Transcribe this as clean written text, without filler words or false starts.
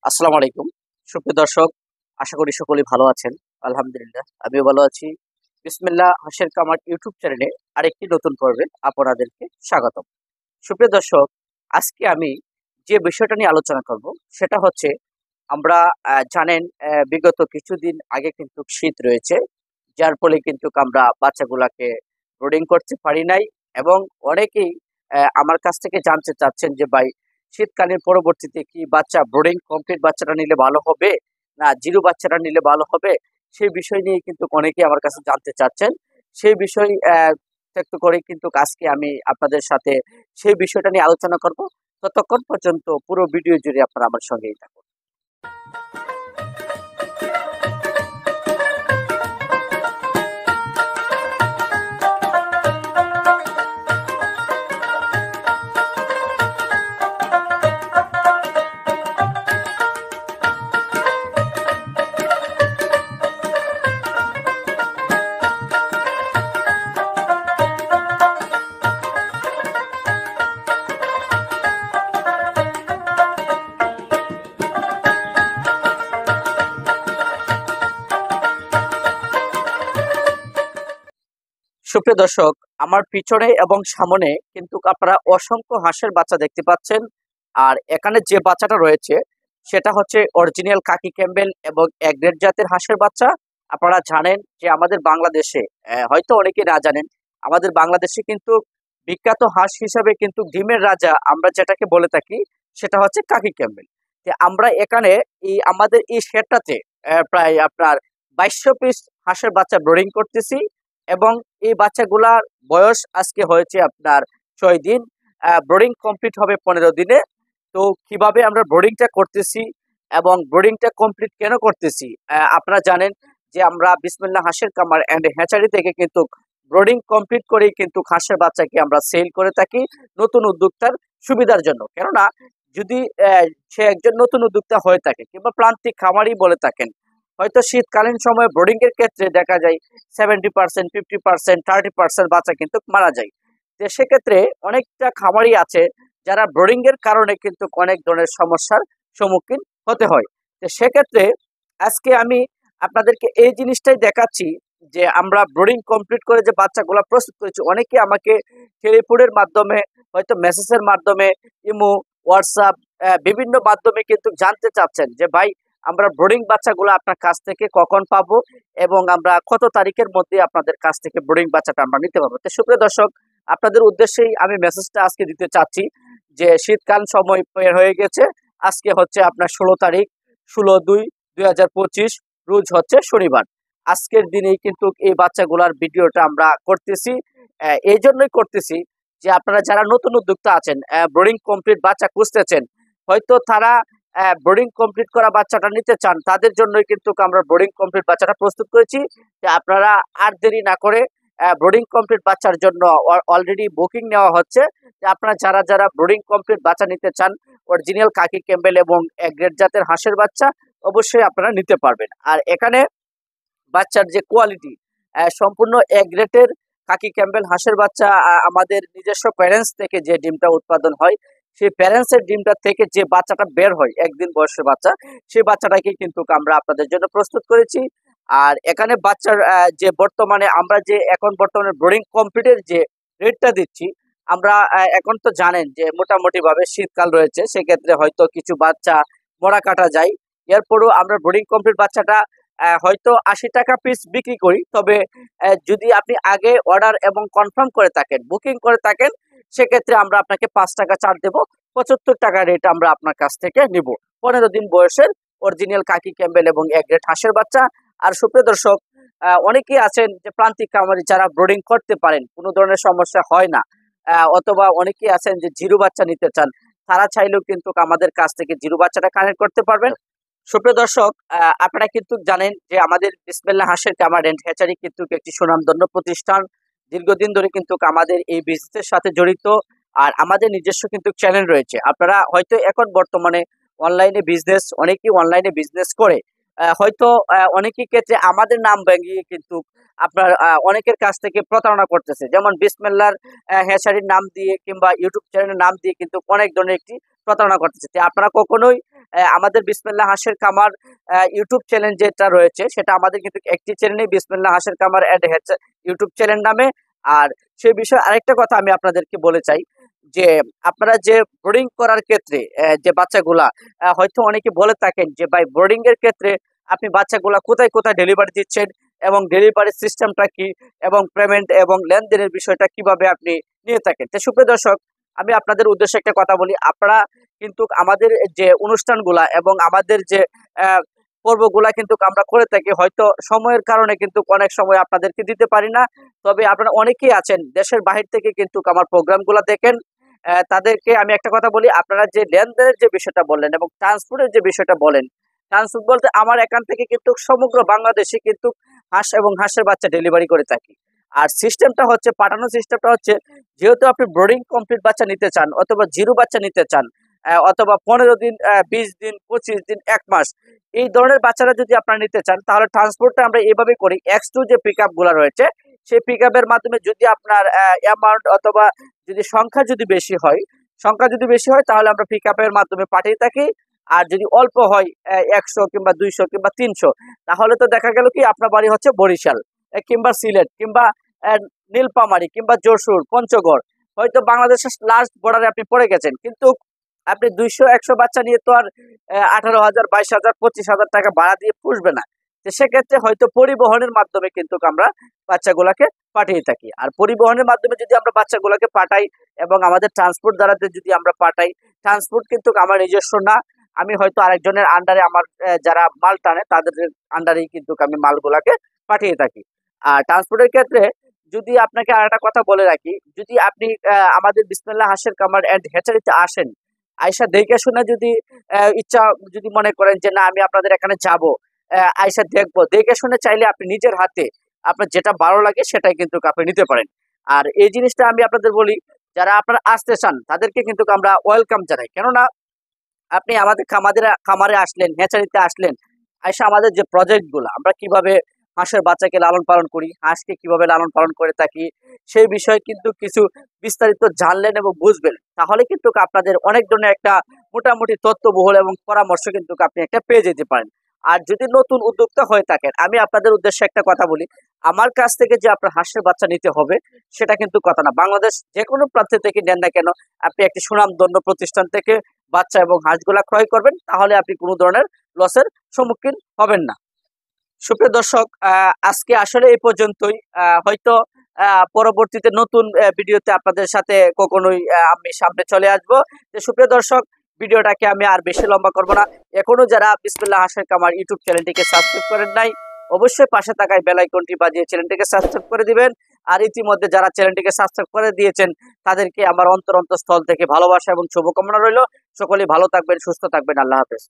আসসালামু আলাইকুম। সুপ্রিয় দর্শক, আশা করি সকলেই ভালো আছেন। আলহামদুলিল্লাহ, আমিও ভালো আছি। বিসমিল্লাহ হাশের কামার ইউটিউব চ্যানেলে আরেকটি নতুন পর্বে আপনাদেরকে স্বাগতম। সুপ্রিয় দর্শক, আজকে আমি যে বিষয়টা নিয়ে আলোচনা করব সেটা হচ্ছে আমরা জানেন বিগত কিছুদিন আগে কিন্তু শীত রয়েছে। যার ফলে কিন্তু আমরা বাচ্চাগুলাকে বোর্ডিং করতে পারি নাই এবং অনেকেই আমার কাছ থেকে জানতে চাচ্ছেন যে ভাই শীতকালীন পরবর্তীতে কি বাচ্চা বোর্ডিং কমপ্লিট বাচ্চাটা নিলে ভালো হবে না জিরো বাচ্চাটা নিলে ভালো হবে? সেই বিষয় নিয়ে কিন্তু অনেকেই আমার কাছে জানতে চাচ্ছেন। সেই বিষয় ব্যক্ত করে কিন্তু আজকে আমি আপনাদের সাথে সেই বিষয়টা নিয়ে আলোচনা করব। ততক্ষণ পর্যন্ত পুরো ভিডিও জুড়ে আপনারা আমার সঙ্গেই থাকুন। সুপ্রিয় দর্শক, আমার পিছনে এবং সামনে কিন্তু আপনারা অসংখ্য হাঁসের বাচ্চা দেখতে পাচ্ছেন। আর এখানে যে বাচ্চাটা রয়েছে সেটা হচ্ছে অরিজিনাল কাকি ক্যাম্বেল এবং এক গ্রেড জাতের হাঁসের বাচ্চা। আপনারা জানেন যে আমাদের বাংলাদেশে হয়তো অনেকে না জানেন, আমাদের বাংলাদেশে কিন্তু বিখ্যাত হাঁস হিসাবে কিন্তু ডিমের রাজা আমরা যেটাকে বলে থাকি সেটা হচ্ছে কাকি ক্যাম্বেল। যে আমরা এখানে আমাদের এই শেডটাতে প্রায় আপনার 2200 পিস হাঁসের বাচ্চা ব্রিডিং করতেছি এবং এই বাচ্চাগুলার বয়স আজকে হয়েছে আপনার 6 দিন। ব্রিডিং কমপ্লিট হবে 15 দিনে। তো কিভাবে আমরা ব্রিডিংটা করতেছি এবং ব্রিডিংটা কমপ্লিট কেন করতেছি, আপনারা জানেন যে আমরা বিসমিল্লাহ হাঁসের কামার অ্যান্ড হ্যাচারি থেকে কিন্তু ব্রিডিং কমপ্লিট করেই কিন্তু হাঁসের বাচ্চাকে আমরা সেল করে থাকি নতুন উদ্যোক্তার সুবিধার জন্য। কেননা যদি সে একজন নতুন উদ্যোক্তা হয়ে থাকে কিংবা প্রান্তিক খামারি বলে থাকেন, হয়তো শীতকালীন সময় ব্রিডিং এর ক্ষেত্রে দেখা যায় 70%, 50%, 30% বাচ্চা কিন্তু মারা যায়। তো সেক্ষেত্রে অনেকটা খামারি আছে যারা ব্রিডিং এর কারণে কিন্তু অনেক ধরনের সমস্যার সম্মুখীন হতে হয়। তো সেক্ষেত্রে আজকে আমি আপনাদেরকে এই জিনিসটাই দেখাচ্ছি যে আমরা ব্রিডিং কমপ্লিট করে যে বাচ্চাগুলো প্রস্তুত করেছি। অনেকে আমাকে টেলিফোনের মাধ্যমে, হয়তো মেসেজের মাধ্যমে, ইমো, হোয়াটসঅ্যাপ বিভিন্ন মাধ্যমে কিন্তু জানতে চাচ্ছেন যে ভাই আমরা ব্রিডিং বাচ্চাগুলো আপনার কাছ থেকে কখন পাবো এবং আমরা কত তারিখের মধ্যে আপনাদের কাছ থেকে ব্রিডিং বাচ্চাটা আমরা নিতে পারবো। তো সুপ্রিয় দর্শক, আপনাদের উদ্দেশ্যেই আমি মেসেজটা আজকে দিতে চাচ্ছি যে শীতকাল সময় বের হয়ে গেছে। আজকে হচ্ছে আপনার 16 তারিখ, 16/2/2025, রোজ হচ্ছে শনিবার। আজকের দিনেই কিন্তু এই বাচ্চাগুলার ভিডিওটা আমরা করতেছি। এই জন্যই করতেছি যে আপনারা যারা নতুন উদ্যোক্তা আছেন, ব্রিডিং কমপ্লিট বাচ্চা খুঁজতেছেন, হয়তো তারা বোর্ডিং কমপ্লিট করা বাচ্চাটা নিতে চান, তাদের জন্যই কিন্তু আমরা বোর্ডিং কমপ্লিট বাচ্চাটা প্রস্তুত করেছি। যে আপনারা আর দেরি না করে বোর্ডিং কমপ্লিট বাচ্চার জন্য অলরেডি বুকিং নেওয়া হচ্ছে। যে আপনারা যারা যারা বোর্ডিং কমপ্লিট বাচ্চা নিতে চান, অরিজিনাল কাকি ক্যাম্বেল এবং এক গ্রেড জাতের হাঁসের বাচ্চা অবশ্যই আপনারা নিতে পারবেন। আর এখানে বাচ্চার যে কোয়ালিটি, সম্পূর্ণ এক গ্রেডের কাকি ক্যাম্বেল হাঁসের বাচ্চা। আমাদের নিজস্ব প্যারেন্টস থেকে যে ডিমটা উৎপাদন হয়, সেই প্যারেন্টসের ডিমটা থেকে যে বাচ্চাটা বের হয় একদিন বয়সের বাচ্চা, সেই বাচ্চাটাকে কিন্তু আমরা আপনাদের জন্য প্রস্তুত করেছি। আর এখানে বাচ্চার যে বর্তমানে আমরা যে এখন বর্তমানে ব্রিডিং কমপ্লিটের যে রেটটা দিচ্ছি, আমরা এখন তো জানেন যে মোটামুটি ভাবে শীতকাল রয়েছে, সেক্ষেত্রে হয়তো কিছু বাচ্চা মরা কাটা যায়। এরপরও আমরা ব্রিডিং কমপ্লিট বাচ্চাটা হয়তো 80 টাকা পিস বিক্রি করি। তবে যদি আপনি আগে অর্ডার এবং কনফার্ম করে থাকেন, বুকিং করে থাকেন, সেক্ষেত্রে আমরা আপনাকে 5 টাকা ছাড় দেবো। 75 টাকা রেট আমরা আপনার কাছ থেকে নিব 15 দিন বয়সের অরিজিনাল কাকি ক্যাম্বেল এবং এক গ্রেড হাঁসের বাচ্চা। আর সুপ্রিয় দর্শক, অনেকেই আছেন যে প্রান্তিক খামারি যারা ব্রিডিং করতে পারেন, কোনো ধরনের সমস্যা হয় না, অথবা অনেকেই আছেন যে জিরো বাচ্চা নিতে চান, তারা চাইলেও কিন্তু আমাদের কাছ থেকে জিরো বাচ্চাটা কানেক্ট করতে পারবেন। সুপ্রিয় দর্শক, আপনারা কিন্তু জানেন যে আমাদের বিসমিল্লাহ হাঁসের কামার এন্ড হ্যাচারি কিন্তু একটি সুনামধন্য প্রতিষ্ঠান। দীর্ঘদিন ধরে কিন্তু আমাদের এই বিজনেসের সাথে জড়িত। আর আমাদের নিজস্ব কিন্তু চ্যানেল রয়েছে। আপনারা হয়তো এখন বর্তমানে অনেকেই অনলাইনে বিজনেস করে, হয়তো অনেকের ক্ষেত্রে আমাদের নাম ভেঙিয়ে কিন্তু আপনার অনেকের কাছ থেকে প্রতারণা করতেছে। যেমন বিসমিল্লাহর হ্যাচারির নাম দিয়ে কিংবা ইউটিউব চ্যানেলের নাম দিয়ে কিন্তু অনেক ধরনের একটি প্রতারণা করতেছে। তো আপনারা কখনোই আমাদের বিসমিল্লাহ হাঁসের খামার ইউটিউব চ্যানেল যেটা রয়েছে সেটা আমাদের কিন্তু একটি চ্যানেলে বিসমিল্লাহ হাঁসের খামার অ্যান্ড হ্যাচ ইউটিউব চ্যানেল নামে। আর সেই বিষয়ে আরেকটা কথা আমি আপনাদেরকে বলে চাই যে আপনারা যে ব্রিডিং করার ক্ষেত্রে যে বাচ্চাগুলা হয়তো অনেকে বলে থাকেন যে ভাই ব্রিডিং এর ক্ষেত্রে আপনি বাচ্চাগুলা কোথায় কোথায় ডেলিভারি দিচ্ছেন এবং ডেলিভারি সিস্টেমটা কি এবং পেমেন্ট এবং লেনদেনের বিষয়টা কিভাবে আপনি নিয়ে থাকেন। তো সুপ্রিয় দর্শক, আমি আপনাদের উদ্দেশ্যে একটা কথা বলি, আপনারা কিন্তু আমাদের যে অনুষ্ঠানগুলা এবং আমাদের যে আহ, পর্বগুলা কিন্তু আমরা করে থাকি, হয়তো সময়ের কারণে কিন্তু অনেক সময় আপনাদেরকে দিতে পারি না। তবে আপনারা অনেকেই আছেন দেশের বাহির থেকে কিন্তু আমার প্রোগ্রামগুলো দেখেন। তাদেরকে আমি একটা কথা বলি, আপনারা যে লেনদেনের যে বিষয়টা বললেন এবং ট্রান্সপোর্টের যে বিষয়টা বলেন, ট্রান্সপোর্ট বলতে আমার এখান থেকে কিন্তু সমগ্র বাংলাদেশে কিন্তু হাঁস এবং হাঁসের বাচ্চা ডেলিভারি করে থাকি। আর সিস্টেমটা হচ্ছে, পাঠানোর সিস্টেমটা হচ্ছে, যেহেতু আপনি ব্রিডিং কমপ্লিট বাচ্চা নিতে চান অথবা জিরো বাচ্চা নিতে চান, অথবা 15 দিন, 20 দিন, 25 দিন, 1 মাস, এই ধরনের বাচ্চারা যদি আপনারা নিতে চান, তাহলে ট্রান্সপোর্টটা আমরা এভাবে করি। X2 যে পিক আপ গুলা রয়েছে, সেই পিক আপের মাধ্যমে যদি আপনার অ্যামাউন্ট অথবা যদি সংখ্যা যদি বেশি হয় তাহলে আমরা পিক আপের মাধ্যমে পাঠিয়ে থাকি। আর যদি অল্প হয় 100 কিংবা 200 কিংবা 300, তাহলে তো দেখা গেল কি আপনার বাড়ি হচ্ছে বরিশাল, কিংবা সিলেট, কিংবা আহ, নীলফামারী, কিংবা যশোর, পঞ্চগড়, হয়তো বাংলাদেশের লাস্ট বর্ডারে আপনি পড়ে গেছেন, কিন্তু আপনি 200-100 বাচ্চা নিয়ে তো আর 18,000, 22,000, 25,000 টাকা ভাড়া দিয়ে পুষবে না। তো সেক্ষেত্রে হয়তো পরিবহনের মাধ্যমে কিন্তু আমরা বাচ্চাগুলাকে পাঠিয়ে থাকি। আর পরিবহনের মাধ্যমে যদি আমরা বাচ্চাগুলোকে পাঠাই এবং আমাদের ট্রান্সপোর্ট দ্বারাতে যদি আমরা পাঠাই, ট্রান্সপোর্ট কিন্তু আমার নিজস্ব না, আমি হয়তো আরেকজনের আন্ডারে, আমার যারা মাল টানে তাদের আন্ডারেই কিন্তু আমি মালগুলাকে পাঠিয়ে থাকি। আর ট্রান্সপোর্টের ক্ষেত্রে যদি আপনাকে আর একটা কথা বলে রাখি, যদি আপনি আমাদের বিসমিল্লাহ হাঁসের খামার এন্ড হ্যাচারিতে আসেন, আয়সা দেখে শুনে যদি ইচ্ছা যদি মনে করেন যে না আমি আপনাদের এখানে যাব, আয়সা দেখবো, দেখে শুনে চাইলে আপনি নিজের হাতে আপনার যেটা ভালো লাগে সেটাই কিন্তু আপনি নিতে পারেন। আর এই জিনিসটা আমি আপনাদের বলি, যারা আপনারা আসতে চান তাদেরকে কিন্তু আমরা ওয়েলকাম জানাই। কেননা আপনি আমাদের খামারে আসলেন, হ্যাচারিতে আসলেন, আইসা আমাদের যে প্রজেক্ট গুলো আমরা কিভাবে হাঁসের বাচ্চাকে লালন পালন করি, হাঁসকে কিভাবে লালন পালন করে থাকি, সেই বিষয়ে কিন্তু কিছু বিস্তারিত জানলেন এবং বুঝবেন, তাহলে কিন্তু আপনাদের অনেক ধরনের একটা মোটামুটি তথ্যবহুল এবং পরামর্শ কিন্তু আপনি একটা পেয়ে যেতে পারেন। আর যদি নতুন উদ্যোক্তা হয়ে থাকেন, আমি আপনাদের উদ্দেশ্যে একটা কথা বলি, আমার কাছ থেকে যে আপনার হাঁসের বাচ্চা নিতে হবে সেটা কিন্তু কথা না। বাংলাদেশ যে কোনো প্রান্ত থেকে নেন না কেন, আপনি একটি সুনামধন্য প্রতিষ্ঠান থেকে বাচ্চা এবং হাঁসগুলা ক্রয় করবেন, তাহলে আপনি কোনো ধরনের লসের সম্মুখীন হবেন না। সুপ্রিয় দর্শক, আজকে আসলে এই পর্যন্তই। হয়তো পরবর্তীতে নতুন ভিডিওতে আপনাদের সাথে কখনোই আমি সামনে চলে আসবো। যে সুপ্রিয় দর্শক, ভিডিওটাকে আমি আর বেশি লম্বা করব না। এখনো যারা বিসমিল্লাহ হাঁসের খামার ইউটিউব চ্যানেলটিকে সাবস্ক্রাইব করেন নাই, অবশ্যই পাশে থাকায় বেল আইকনটি বাজিয়ে চ্যানেলটিকে সাবস্ক্রাইব করে দিবেন। আর ইতিমধ্যে যারা চ্যানেলটিকে সাবস্ক্রাইব করে দিয়েছেন তাদেরকে আমার অন্তরস্থল থেকে ভালোবাসা এবং শুভকামনা রইল। সকলেই ভালো থাকবেন, সুস্থ থাকবেন। আল্লাহ হাফেজ।